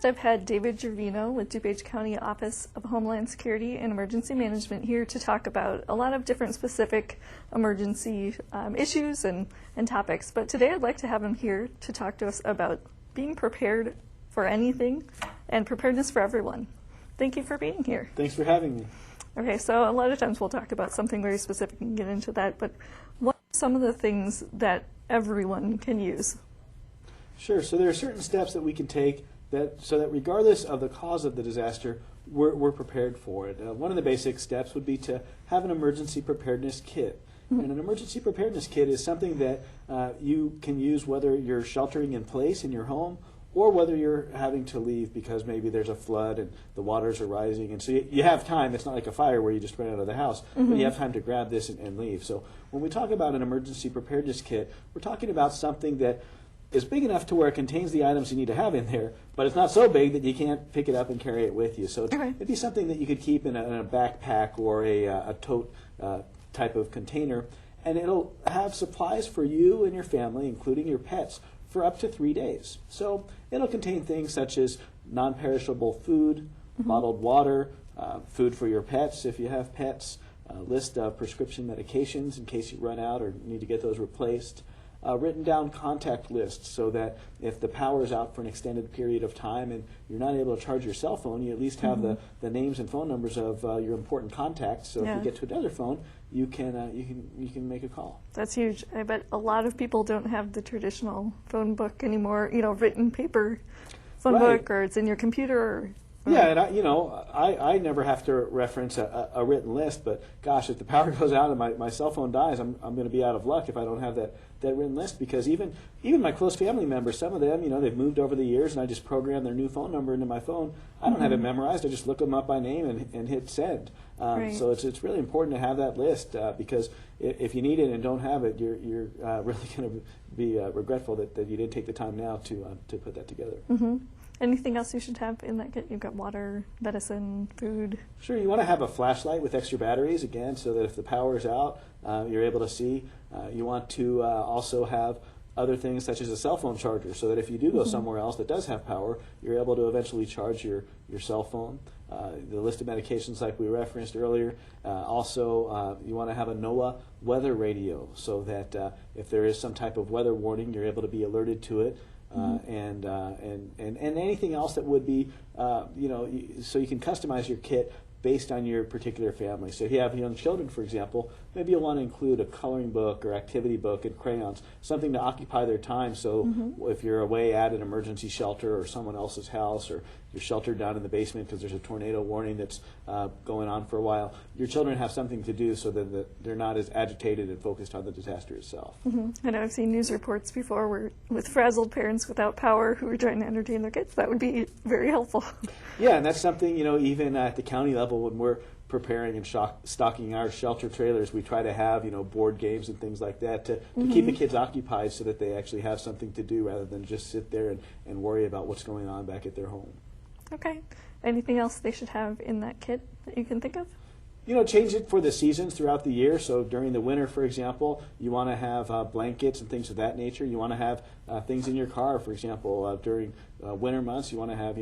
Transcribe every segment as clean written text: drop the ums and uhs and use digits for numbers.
past, I've had David Gervino with DuPage County Office of Homeland Security and Emergency Management here to talk about a lot of different specific emergency issues and topics. But today I'd like to have him here to talk to us about being prepared for anything and preparedness for everyone. Thank you for being here. Thanks for having me. Okay, so a lot of times we'll talk about something very specific and get into that, but what are some of the things that everyone can use? Sure. So there are certain steps that we can take so that regardless of the cause of the disaster, we're prepared for it. One of the basic steps would be to have an emergency preparedness kit. And an emergency preparedness kit is something that you can use whether you're sheltering in place in your home or whether you're having to leave because maybe there's a flood and the waters are rising. And so you have time. It's not like a fire where you just run out of the house, but you have time to grab this and leave. So when we talk about an emergency preparedness kit, we're talking about something that is big enough to where it contains the items you need to have in there, but it's not so big that you can't pick it up and carry it with you. So it'd be something that you could keep in a backpack or a tote type of container, and it'll have supplies for you and your family, including your pets, for up to 3 days. So it'll contain things such as non-perishable food, bottled water, food for your pets if you have pets, a list of prescription medications in case you run out or need to get those replaced, written down contact lists so that if the power is out for an extended period of time and you're not able to charge your cell phone, you at least have the names and phone numbers of your important contacts. So if you get to another phone, you can make a call. That's huge. I bet a lot of people don't have the traditional phone book anymore. Written paper phone book, or it's in your computer. Or yeah, and I never have to reference a written list, but gosh, if the power goes out and my cell phone dies, I'm going to be out of luck if I don't have that written list, because even my close family members, some of them, they've moved over the years, and I just program their new phone number into my phone. I don't have it memorized. I just look them up by name and hit send. So it's really important to have that list because if you need it and don't have it, you're really going to be regretful that you didn't take the time now to put that together. Anything else you should have in that kit? You've got water, medicine, food. Sure, you want to have a flashlight with extra batteries, again, so that if the power is out, you're able to see. You want to also have other things such as a cell phone charger, so that if you do go somewhere else that does have power, you're able to eventually charge your cell phone. The list of medications like we referenced earlier. Also, you want to have a NOAA weather radio, so that if there is some type of weather warning, you're able to be alerted to it. And anything else that would be, so you can customize your kit based on your particular family. So if you have young children, for example, maybe you'll want to include a coloring book or activity book and crayons, something to occupy their time. So if you're away at an emergency shelter or someone else's house, or you're sheltered down in the basement because there's a tornado warning that's going on for a while, your children have something to do so that they're not as agitated and focused on the disaster itself. I know I've seen news reports before where with frazzled parents without power who are trying to entertain their kids. That would be very helpful. Yeah, and that's something, even at the county level when we're preparing and stocking our shelter trailers, we try to have, board games and things like that to keep the kids occupied so that they actually have something to do rather than just sit there and worry about what's going on back at their home. Okay. Anything else they should have in that kit that you can think of? Change it for the seasons throughout the year. So during the winter, for example, you want to have blankets and things of that nature. You want to have things in your car, for example. During winter months, you want to have,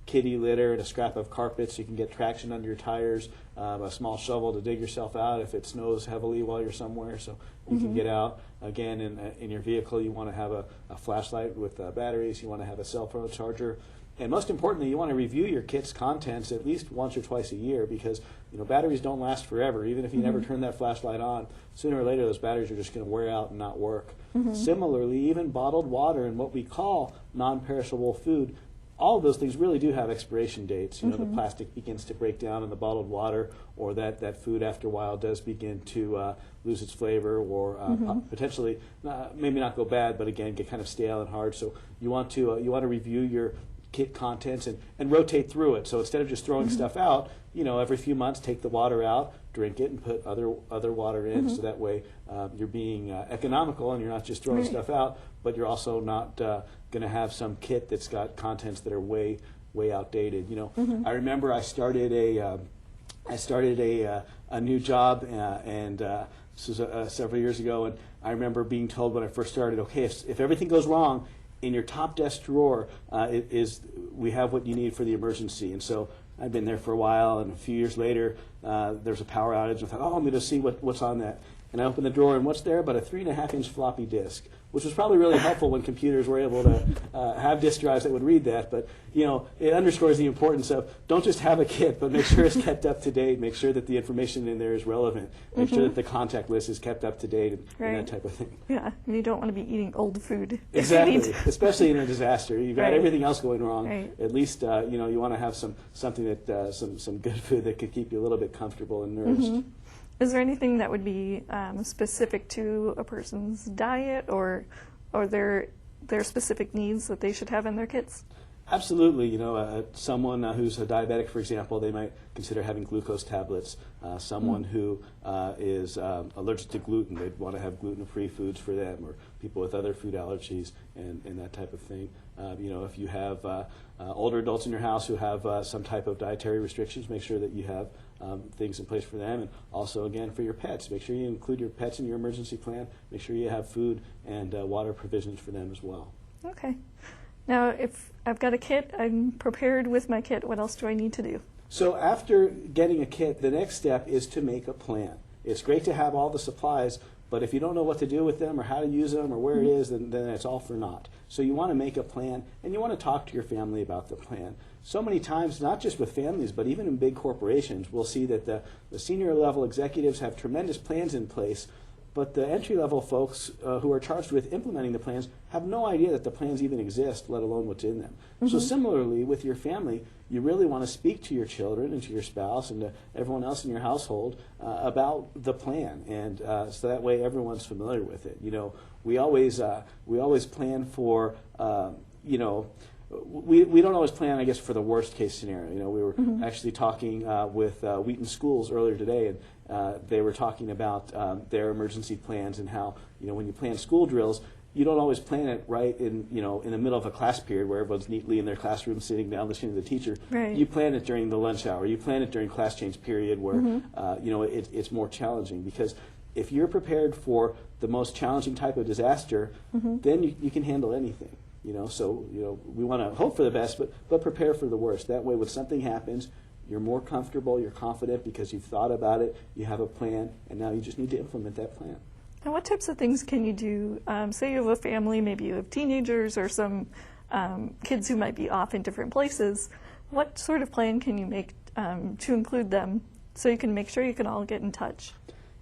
kitty litter and a scrap of carpet so you can get traction under your tires, a small shovel to dig yourself out if it snows heavily while you're somewhere so you can get out. Again, in your vehicle, you want to have a flashlight with batteries. You want to have a cell phone charger. And most importantly, you want to review your kit's contents at least once or twice a year because batteries don't last forever. Even if you never turn that flashlight on, sooner or later those batteries are just going to wear out and not work. Similarly, even bottled water and what we call non-perishable food, all of those things really do have expiration dates. The plastic begins to break down in the bottled water, or that food after a while does begin to lose its flavor, or potentially maybe not go bad, but again get kind of stale and hard. So you want to review your kit contents and rotate through it. So instead of just throwing stuff out, every few months take the water out, drink it, and put other water in. So that way you're being economical and you're not just throwing stuff out, but you're also not going to have some kit that's got contents that are way outdated. I remember I started a new job and this was several years ago, and I remember being told when I first started, okay, if everything goes wrong in your top desk drawer we have what you need for the emergency. And so I've been there for a while, and a few years later, there's a power outage. I thought, oh, I'm going to see what's on that. And I opened the drawer, and what's there but a 3.5-inch floppy disk, which was probably really helpful when computers were able to have disk drives that would read that. But it underscores the importance of don't just have a kit, but make sure it's kept up to date. Make sure that the information in there is relevant. Make sure that the contact list is kept up to date, and that type of thing. Yeah, and you don't want to be eating old food. Exactly, especially in a disaster. You've got everything else going wrong. Right. At least you want to have something that some good food that could keep you a little bit comfortable and nourished. Is there anything that would be specific to a person's diet or their specific needs that they should have in their kits? Absolutely. Someone who's a diabetic, for example, they might consider having glucose tablets. Someone who is allergic to gluten, they'd want to have gluten-free foods for them, or people with other food allergies and that type of thing. If you have older adults in your house who have some type of dietary restrictions, make sure that you have things in place for them. And also, again, for your pets, make sure you include your pets in your emergency plan. Make sure you have food and water provisions for them as well. Okay. Now, if I've got a kit, I'm prepared with my kit, what else do I need to do? So after getting a kit, the next step is to make a plan. It's great to have all the supplies, but if you don't know what to do with them or how to use them or where it is, then it's all for naught. So you want to make a plan, and you want to talk to your family about the plan. So many times, not just with families, but even in big corporations, we'll see that the senior level executives have tremendous plans in place, but the entry-level folks who are charged with implementing the plans have no idea that the plans even exist, let alone what's in them. So similarly, with your family, you really want to speak to your children and to your spouse and to everyone else in your household about the plan, and so that way everyone's familiar with it. We always plan for we don't always plan, I guess, for the worst case scenario. We were actually talking with Wheaton Schools earlier today, and they were talking about their emergency plans and how when you plan school drills, you don't always plan it right in the middle of a class period where everyone's neatly in their classroom sitting down listening to the teacher. Right. You plan it during the lunch hour. You plan it during class change period where it's more challenging, because if you're prepared for the most challenging type of disaster, then you can handle anything. So we want to hope for the best, but prepare for the worst. That way, when something happens, you're more comfortable, you're confident because you've thought about it, you have a plan, and now you just need to implement that plan. And what types of things can you do? Say you have a family, maybe you have teenagers or some kids who might be off in different places. What sort of plan can you make to include them so you can make sure you can all get in touch?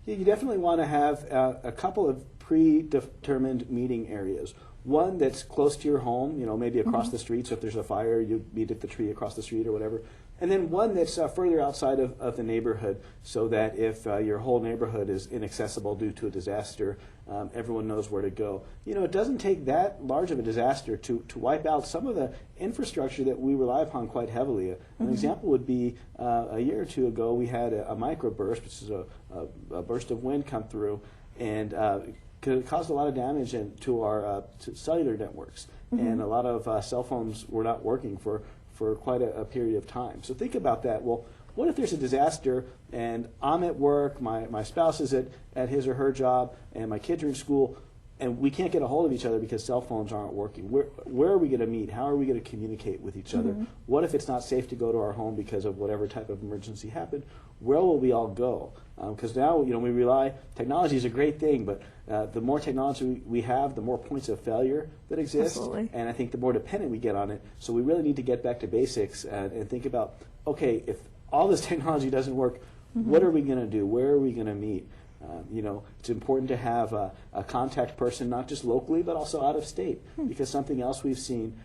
Yeah, you definitely want to have a couple of predetermined meeting areas. One that's close to your home, maybe across the street, so if there's a fire, you meet at the tree across the street or whatever. And then one that's further outside of the neighborhood, so that if your whole neighborhood is inaccessible due to a disaster, everyone knows where to go. It doesn't take that large of a disaster to wipe out some of the infrastructure that we rely upon quite heavily. An example would be a year or two ago, we had a microburst, which is a burst of wind come through, and it caused a lot of damage to our cellular networks, and a lot of cell phones were not working for quite a period of time. So think about that. Well, what if there's a disaster and I'm at work, my spouse is at his or her job, and my kids are in school, and we can't get a hold of each other because cell phones aren't working? Where are we going to meet? How are we going to communicate with each other? What if it's not safe to go to our home because of whatever type of emergency happened? Where will we all go? Because now, we rely, technology is a great thing, but the more technology we have, the more points of failure that exist. Absolutely. And I think the more dependent we get on it. So we really need to get back to basics and think about, okay, if all this technology doesn't work, what are we going to do? Where are we going to meet? It's important to have a contact person, not just locally, but also out of state, because something else we've seen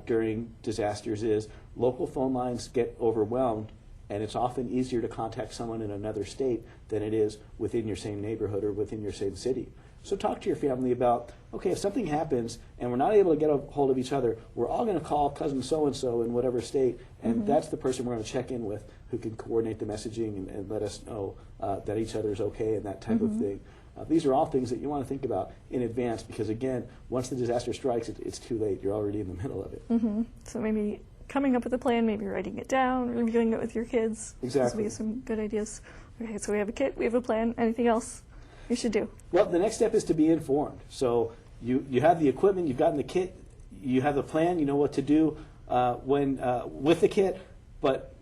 during disasters is local phone lines get overwhelmed, and it's often easier to contact someone in another state than it is within your same neighborhood or within your same city. So talk to your family about, okay, if something happens and we're not able to get a hold of each other, we're all going to call cousin so-and-so in whatever state, and that's the person we're going to check in with who can coordinate the messaging and let us know that each other is okay and that type of thing. These are all things that you want to think about in advance, because, again, once the disaster strikes, it's too late. You're already in the middle of it. So maybe coming up with a plan, maybe writing it down, reviewing it with your kids. Exactly. Those would be some good ideas. Okay, so we have a kit, we have a plan. Anything else you should do? Well, the next step is to be informed. So you have the equipment, you've gotten the kit, you have the plan, you know what to do when with the kit, but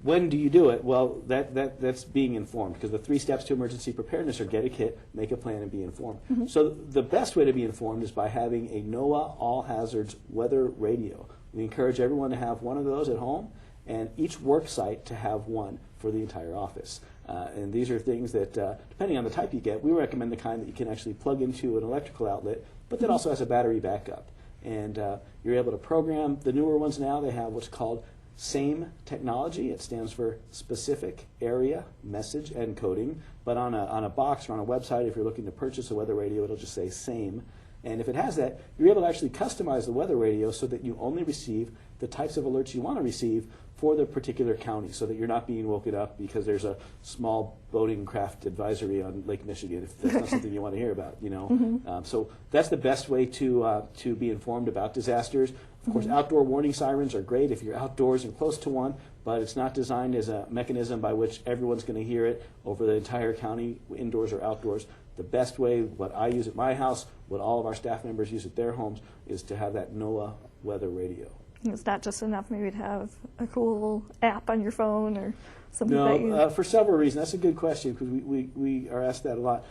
when do you do it? Well, that's being informed, because the 3 steps to emergency preparedness are get a kit, make a plan, and be informed. So the best way to be informed is by having a NOAA All Hazards weather radio. We encourage everyone to have one of those at home, and each work site to have one for the entire office. And these are things that, depending on the type you get, we recommend the kind that you can actually plug into an electrical outlet, but that also has a battery backup. And you're able to program the newer ones now. They have what's called SAME technology. It stands for Specific Area Message Encoding. But on a box or on a website, if you're looking to purchase a weather radio, it'll just say SAME. And if it has that, you're able to actually customize the weather radio so that you only receive the types of alerts you want to receive for the particular county, so that you're not being woken up because there's a small boating craft advisory on Lake Michigan, if that's not something you want to hear about, you know. So that's the best way to be informed about disasters. Of course, outdoor warning sirens are great if you're outdoors and close to one, but it's not designed as a mechanism by which everyone's going to hear it over the entire county, indoors or outdoors. The best way, what I use at my house, what all of our staff members use at their homes, is to have that NOAA weather radio. It's not just enough maybe to have a cool app on your phone or something that you... No, for several reasons. That's a good question, because we are asked that a lot.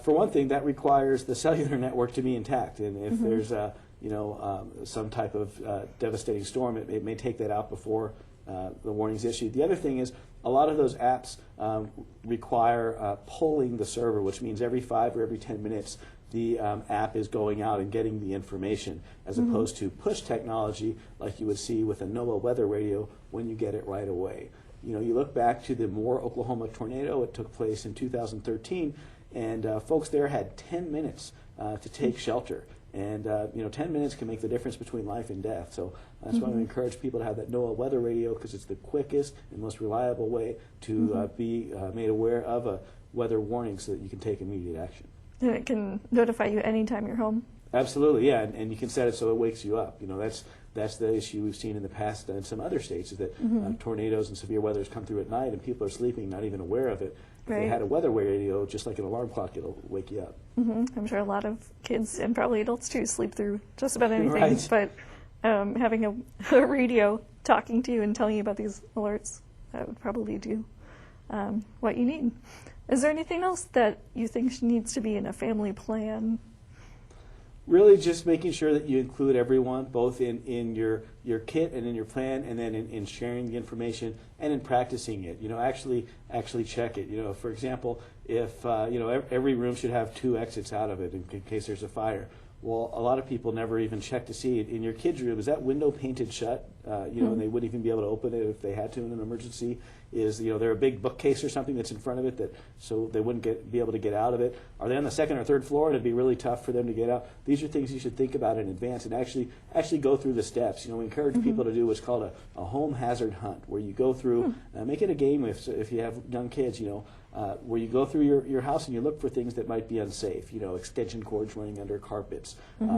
For one thing, that requires the cellular network to be intact, and if there's some type of devastating storm, it may take that out before the warning's issued. The other thing is, a lot of those apps require polling the server, which means every 5 or every 10 minutes the app is going out and getting the information, as opposed to push technology like you would see with a NOAA weather radio when you get it right away. You know, you look back to the Moore, Oklahoma tornado. It took place in 2013, and folks there had 10 minutes to take shelter. And 10 minutes can make the difference between life and death. So that's why we encourage people to have that NOAA weather radio, because it's the quickest and most reliable way to be made aware of a weather warning, so that you can take immediate action. And it can notify you anytime you're home? Absolutely, yeah, and you can set it so it wakes you up. You know, that's the issue we've seen in the past in some other states, is that tornadoes and severe weathers come through at night and people are sleeping, not even aware of it. If they had a weather radio, just like an alarm clock, it'll wake you up. I'm sure a lot of kids, and probably adults too, sleep through just about anything. Right. But having a radio talking to you and telling you about these alerts, that would probably do what you need. Is there anything else that you think needs to be in a family plan? Really just making sure that you include everyone, both in your kit and in your plan, and then in sharing the information and in practicing it. You know, actually check it. You know, for example, if every room should have 2 exits out of it in case there's a fire. Well, a lot of people never even check to see it. In your kids' room, is that window painted shut? And they wouldn't even be able to open it if they had to in an emergency. Is there a big bookcase or something that's in front of it so they wouldn't be able to get out of it? Are they on the 2nd or 3rd floor and it'd be really tough for them to get out? These are things you should think about in advance and actually go through the steps. You know, we encourage people to do what's called a home hazard hunt, where you go through, make it a game if you have young kids. Where you go through your house and you look for things that might be unsafe. You know, extension cords running under carpets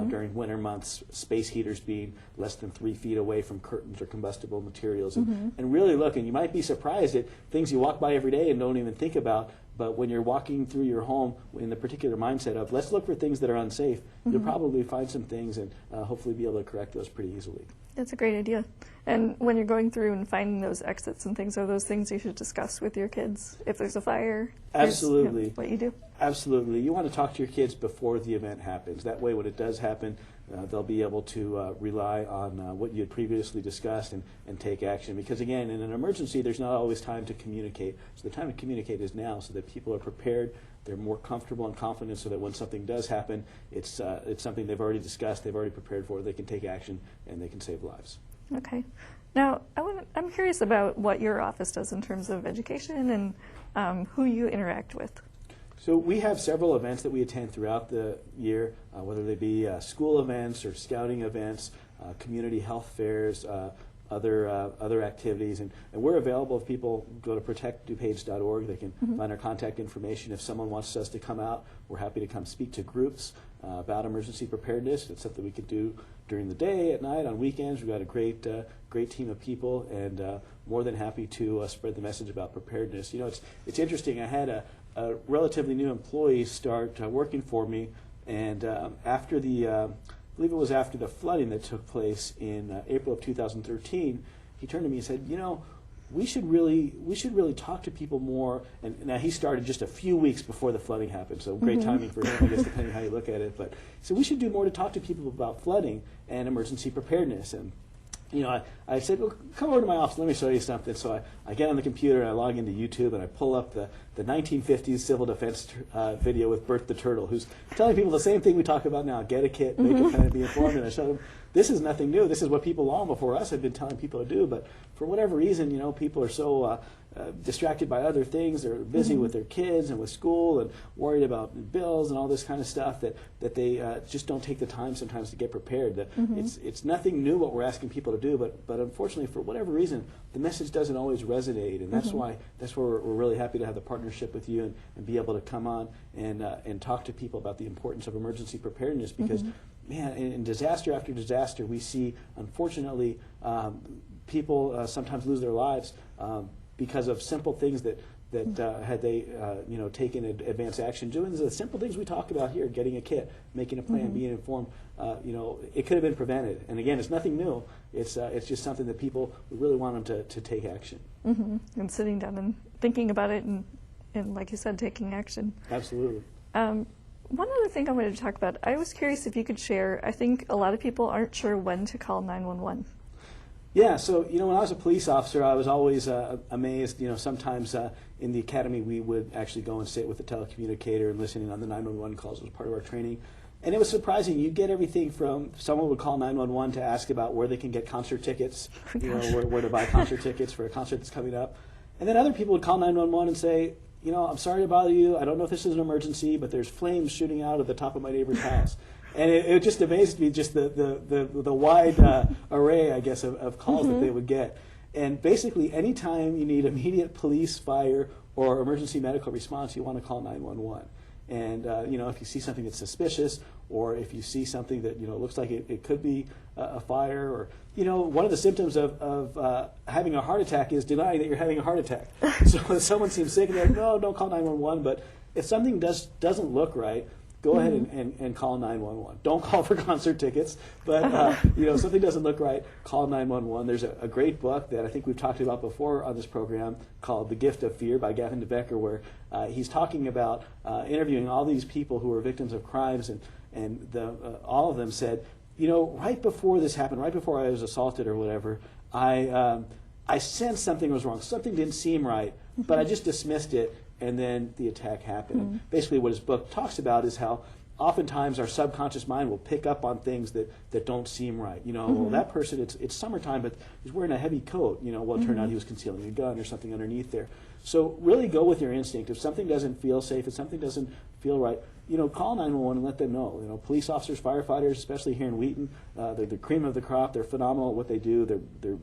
during winter months, space heaters being less than 3 feet away from curtains or combustible materials, and really look. And you might be surprised at things you walk by every day and don't even think about. But when you're walking through your home in the particular mindset of let's look for things that are unsafe, you'll probably find some things and hopefully be able to correct those pretty easily. That's a great idea. And when you're going through and finding those exits and things, are those things you should discuss with your kids? If there's a fire, absolutely, what you do? Absolutely. You want to talk to your kids before the event happens. That way, when it does happen, they'll be able to rely on what you had previously discussed and take action. Because again, in an emergency, there's not always time to communicate. So the time to communicate is now, so that people are prepared, they're more comfortable and confident, so that when something does happen, it's something they've already discussed, they've already prepared for, they can take action, and they can save lives. Okay. Now, I'm curious about what your office does in terms of education and who you interact with. So we have several events that we attend throughout the year, whether they be school events or scouting events, community health fairs, other activities, and we're available. If people go to ProtectDuPage.org, they can find our contact information. If someone wants us to come out, we're happy to come speak to groups about emergency preparedness. It's something we could do during the day, at night, on weekends. We've got a great team of people, and more than happy to spread the message about preparedness. You know, it's interesting. I had a relatively new employee start working for me, and after the believe it was after the flooding that took place in April of 2013, he turned to me and said, we should really talk to people more. And now he started just a few weeks before the flooding happened, so great timing for him, I guess, depending how you look at it. But so we should do more to talk to people about flooding and emergency preparedness. And I said, well, come over to my office, let me show you something. So I get on the computer and I log into YouTube and I pull up the 1950s civil defense video with Bert the Turtle, who's telling people the same thing we talk about now: get a kit, make a pen, and be informed. And I showed them, this is nothing new. This is what people long before us have been telling people to do. But for whatever reason, people are so distracted by other things. They're busy with their kids and with school and worried about bills and all this kind of stuff that they just don't take the time sometimes to get prepared. It's nothing new what we're asking people to do, but unfortunately, for whatever reason, the message doesn't always resonate, and that's why we're really happy to have the partnership with you and be able to come on and talk to people about the importance of emergency preparedness, because man, in disaster after disaster, we see, unfortunately, people sometimes lose their lives because of simple things that had they taken advanced action, doing the simple things we talk about here: getting a kit, making a plan, being informed. It could have been prevented. And again, it's nothing new. It's just something that people really want them to take action. And sitting down and thinking about it, and like you said, taking action. Absolutely. One other thing I wanted to talk about, I was curious if you could share. I think a lot of people aren't sure when to call 911. Yeah, so when I was a police officer, I was always amazed. Sometimes in the academy we would actually go and sit with the telecommunicator and listening on the 911 calls. It was part of our training, and it was surprising. You get everything from someone would call 911 to ask about where they can get concert tickets, where to buy concert tickets for a concert that's coming up, and then other people would call 911 and say, I'm sorry to bother you. I don't know if this is an emergency, but there's flames shooting out of the top of my neighbor's house. And it just amazed me, just the wide array, I guess, of calls that they would get. And basically, anytime you need immediate police, fire, or emergency medical response, you want to call 911. And if you see something that's suspicious, or if you see something that looks like it could be a fire, or one of the symptoms of having a heart attack is denying that you're having a heart attack. So if someone seems sick, and they're like, no, don't call 911. But if something doesn't look right, go ahead and call 911. Don't call for concert tickets, but if something doesn't look right, call 911. There's a great book that I think we've talked about before on this program called The Gift of Fear by Gavin DeBecker, where he's talking about interviewing all these people who were victims of crimes, and all of them said, right before this happened, right before I was assaulted or whatever, I sensed something was wrong. Something didn't seem right, but I just dismissed it. And then the attack happened. Basically, what his book talks about is how oftentimes our subconscious mind will pick up on things that don't seem right. Well, that person, it's summertime, but he's wearing a heavy coat. Well, it turned out he was concealing a gun or something underneath there. So really go with your instinct. If something doesn't feel safe, if something doesn't feel right, call 911 and let them know. Police officers, firefighters, especially here in Wheaton, they're the cream of the crop. They're phenomenal at what they do. They're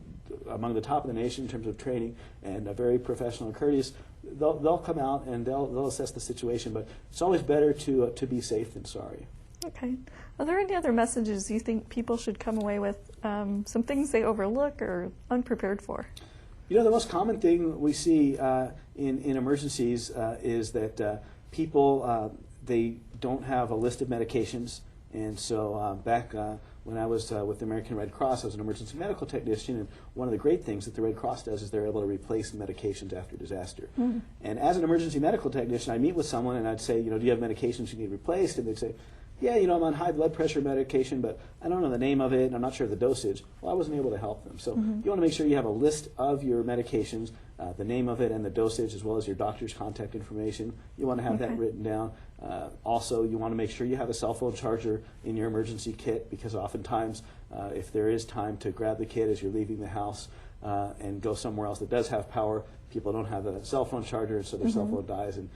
among the top of the nation in terms of training, and very professional and courteous. They'll come out and they'll assess the situation, but it's always better to be safe than sorry. Okay. Are there any other messages you think people should come away with, some things they overlook or unprepared for? The most common thing we see in emergencies is that people, they don't have a list of medications. And so back when I was with the American Red Cross, I was an emergency medical technician, and one of the great things that the Red Cross does is they're able to replace medications after disaster. And as an emergency medical technician, I'd meet with someone and I'd say, do you have medications you need replaced? And they'd say, yeah, I'm on high blood pressure medication, but I don't know the name of it, and I'm not sure of the dosage. Well, I wasn't able to help them. So you want to make sure you have a list of your medications, the name of it and the dosage, as well as your doctor's contact information. You want to have that written down. Also, you want to make sure you have a cell phone charger in your emergency kit, because oftentimes if there is time to grab the kit as you're leaving the house and go somewhere else that does have power, people don't have a cell phone charger, so their cell phone dies. And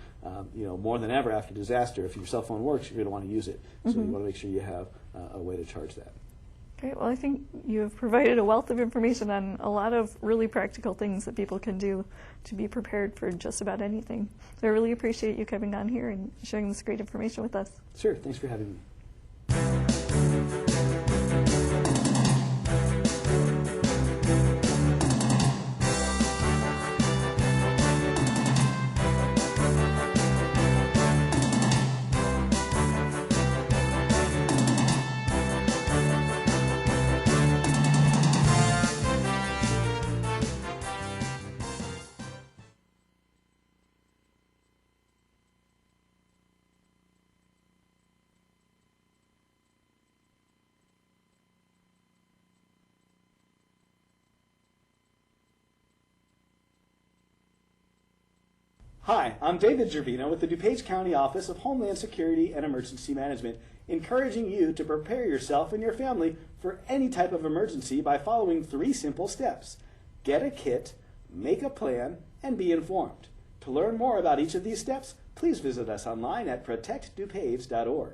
more than ever after disaster, if your cell phone works, you're going to want to use it. So you want to make sure you have a way to charge that. Okay, well, I think you have provided a wealth of information on a lot of really practical things that people can do to be prepared for just about anything. So I really appreciate you coming on here and sharing this great information with us. Sure, thanks for having me. Hi, I'm David Gervino with the DuPage County Office of Homeland Security and Emergency Management, encouraging you to prepare yourself and your family for any type of emergency by following 3 simple steps. Get a kit, make a plan, and be informed. To learn more about each of these steps, please visit us online at ProtectDuPage.org.